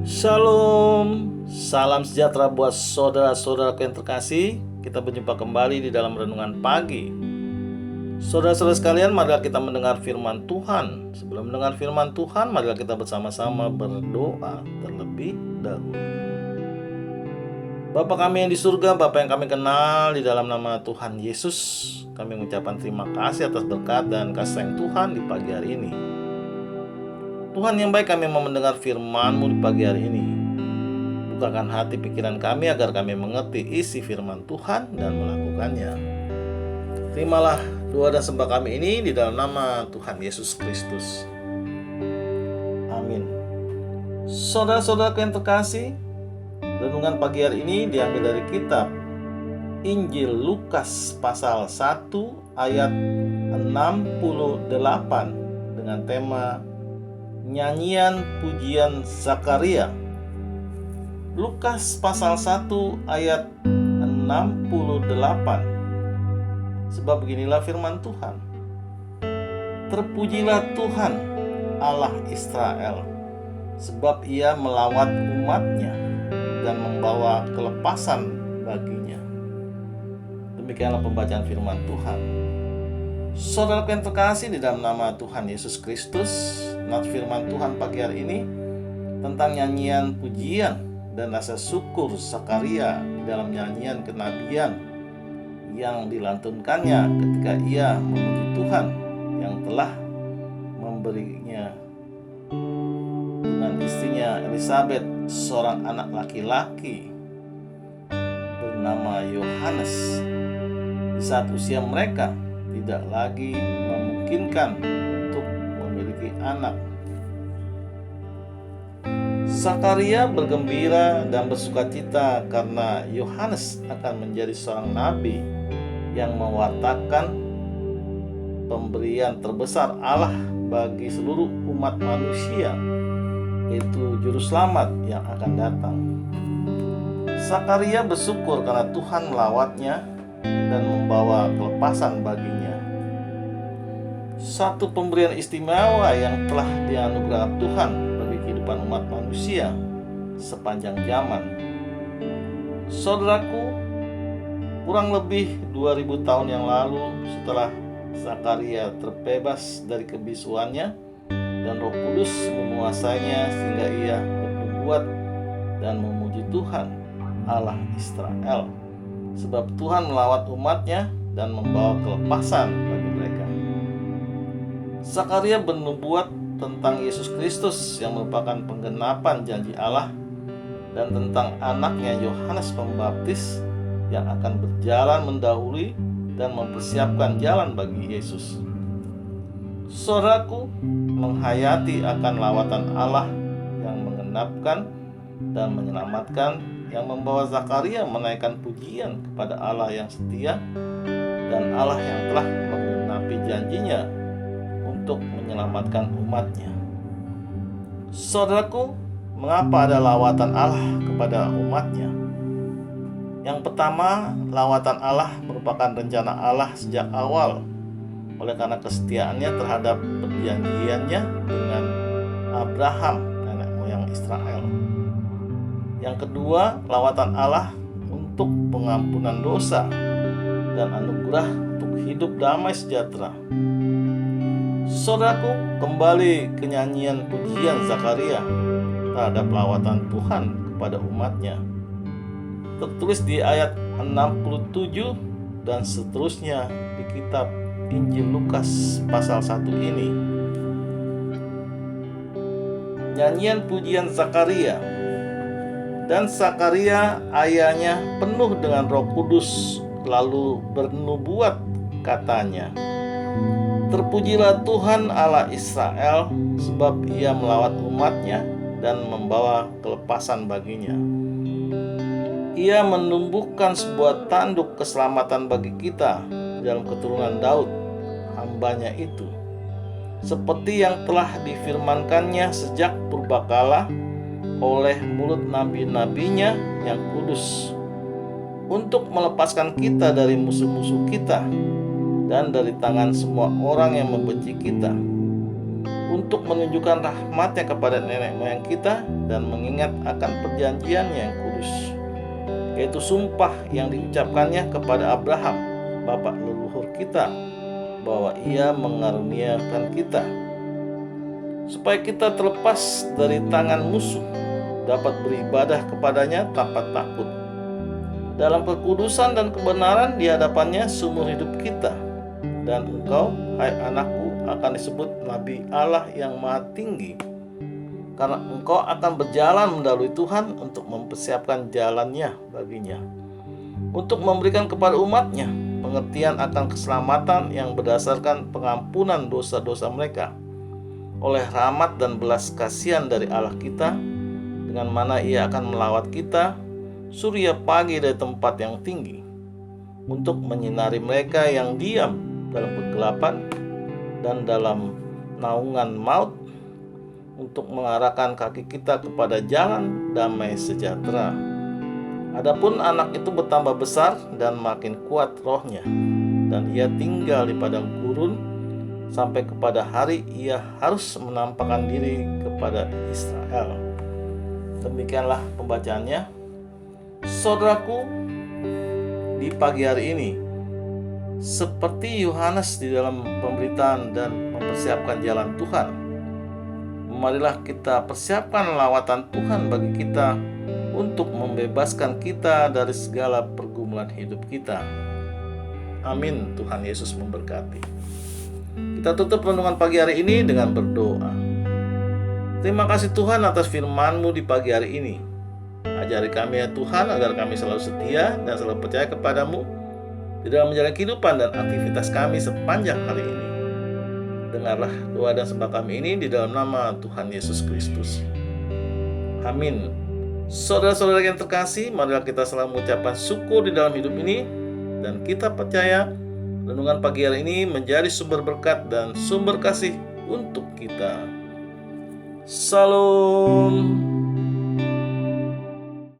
Shalom, salam sejahtera buat saudara-saudaraku yang terkasih. Kita berjumpa kembali di dalam renungan pagi. Saudara-saudara sekalian, marilah kita mendengar firman Tuhan. Sebelum mendengar firman Tuhan, marilah kita bersama-sama berdoa terlebih dahulu. Bapa kami yang di surga, Bapa yang kami kenal, di dalam nama Tuhan Yesus, kami mengucapkan terima kasih atas berkat dan kasih sayang Tuhan di pagi hari ini. Tuhan yang baik, kami mau mendengar firman-Mu di pagi hari ini. Bukakan hati pikiran kami agar kami mengerti isi firman Tuhan dan melakukannya. Terimalah doa dan sembah kami ini di dalam nama Tuhan Yesus Kristus. Amin. Saudara-saudara yang terkasih, renungan pagi hari ini diambil dari kitab Injil Lukas pasal 1 ayat 68 dengan tema Nyanyian Pujian Zakaria. Lukas pasal 1 ayat 68. Sebab beginilah firman Tuhan. Terpujilah Tuhan Allah Israel, sebab Ia melawat umat-Nya dan membawa kelepasan baginya. Demikianlah pembacaan firman Tuhan. Saudara yang terkasih, di dalam nama Tuhan Yesus Kristus, firman Tuhan pagi hari ini tentang nyanyian pujian dan rasa syukur Zakaria dalam nyanyian kenabian yang dilantunkannya ketika ia memuji Tuhan yang telah memberinya dengan istrinya Elizabeth seorang anak laki-laki bernama Yohanes di saat usia mereka tidak lagi memungkinkan untuk memiliki anak. Zakaria bergembira dan bersukacita karena Yohanes akan menjadi seorang nabi yang mewartakan pemberian terbesar Allah bagi seluruh umat manusia, yaitu juru selamat yang akan datang. Zakaria bersyukur karena Tuhan melawatnya dan membawa kelepasan baginya. Satu pemberian istimewa yang telah dianugerahkan Tuhan bagi kehidupan umat manusia sepanjang zaman. Saudaraku, kurang lebih 2000 tahun yang lalu setelah Zakaria terbebas dari kebisuannya dan Roh Kudus menguasainya sehingga ia bernubuat dan memuji Tuhan Allah Israel, sebab Tuhan melawat umat-Nya dan membawa kelepasan bagi mereka. Zakaria bernubuat tentang Yesus Kristus yang merupakan penggenapan janji Allah dan tentang anaknya Yohanes Pembaptis yang akan berjalan mendahului dan mempersiapkan jalan bagi Yesus. Saudaraku, menghayati akan lawatan Allah yang menggenapkan dan menyelamatkan yang membawa Zakaria menaikkan pujian kepada Allah yang setia dan Allah yang telah menggenapi janjinya untuk menyelamatkan umat-Nya. Saudaraku, mengapa ada lawatan Allah kepada umat-Nya? Yang pertama, lawatan Allah merupakan rencana Allah sejak awal oleh karena kesetiaannya terhadap perjanjiannya dengan Abraham, nenek moyang Israel. Yang kedua, lawatan Allah untuk pengampunan dosa dan anugerah untuk hidup damai sejahtera. Saudaraku, kembali ke nyanyian pujian Zakaria terhadap lawatan Tuhan kepada umat-Nya. Tertulis di ayat 67 dan seterusnya di kitab Injil Lukas pasal 1 ini. Nyanyian pujian Zakaria. Dan Zakaria ayahnya penuh dengan Roh Kudus lalu bernubuat, katanya, terpujilah Tuhan Allah Israel, sebab Ia melawat umat-Nya dan membawa kelepasan baginya. Ia menumbuhkan sebuah tanduk keselamatan bagi kita dalam keturunan Daud, hamba-Nya itu, seperti yang telah difirmankannya sejak purbakala oleh mulut nabi-nabinya yang kudus, untuk melepaskan kita dari musuh-musuh kita dan dari tangan semua orang yang membenci kita, untuk menunjukkan rahmatnya kepada nenek moyang kita dan mengingat akan perjanjiannya yang kudus, yaitu sumpah yang diucapkannya kepada Abraham, bapak leluhur kita, bahwa ia mengaruniakan kita, supaya kita terlepas dari tangan musuh, dapat beribadah kepadanya tanpa takut, dalam kekudusan dan kebenaran di hadapannya seumur hidup kita. Dan engkau, hai anakku, akan disebut Nabi Allah yang Maha Tinggi, karena engkau akan berjalan mendahului Tuhan untuk mempersiapkan jalannya baginya, untuk memberikan kepada umatnya pengertian akan keselamatan yang berdasarkan pengampunan dosa-dosa mereka, oleh rahmat dan belas kasihan dari Allah kita, dengan mana ia akan melawat kita surya pagi dari tempat yang tinggi, untuk menyinari mereka yang diam dalam kegelapan dan dalam naungan maut, untuk mengarahkan kaki kita kepada jalan damai sejahtera. Adapun anak itu bertambah besar dan makin kuat rohnya, dan ia tinggal di padang gurun sampai kepada hari ia harus menampakkan diri kepada Israel. Demikianlah pembacaannya. Saudaraku, di pagi hari ini, seperti Yohanes di dalam pemberitaan dan mempersiapkan jalan Tuhan, marilah kita persiapkan lawatan Tuhan bagi kita untuk membebaskan kita dari segala pergumulan hidup kita. Amin. Tuhan Yesus memberkati. Kita tutup renungan pagi hari ini dengan berdoa. Terima kasih Tuhan atas firman-Mu di pagi hari ini. Ajari kami ya Tuhan, agar kami selalu setia dan selalu percaya kepadamu di dalam menjalani kehidupan dan aktivitas kami sepanjang hari ini. Dengarlah doa dan sembah kami ini di dalam nama Tuhan Yesus Kristus. Amin. Saudara-saudara yang terkasih, marilah kita selalu mengucapkan syukur di dalam hidup ini, dan kita percaya renungan pagi hari ini menjadi sumber berkat dan sumber kasih untuk kita. Salam.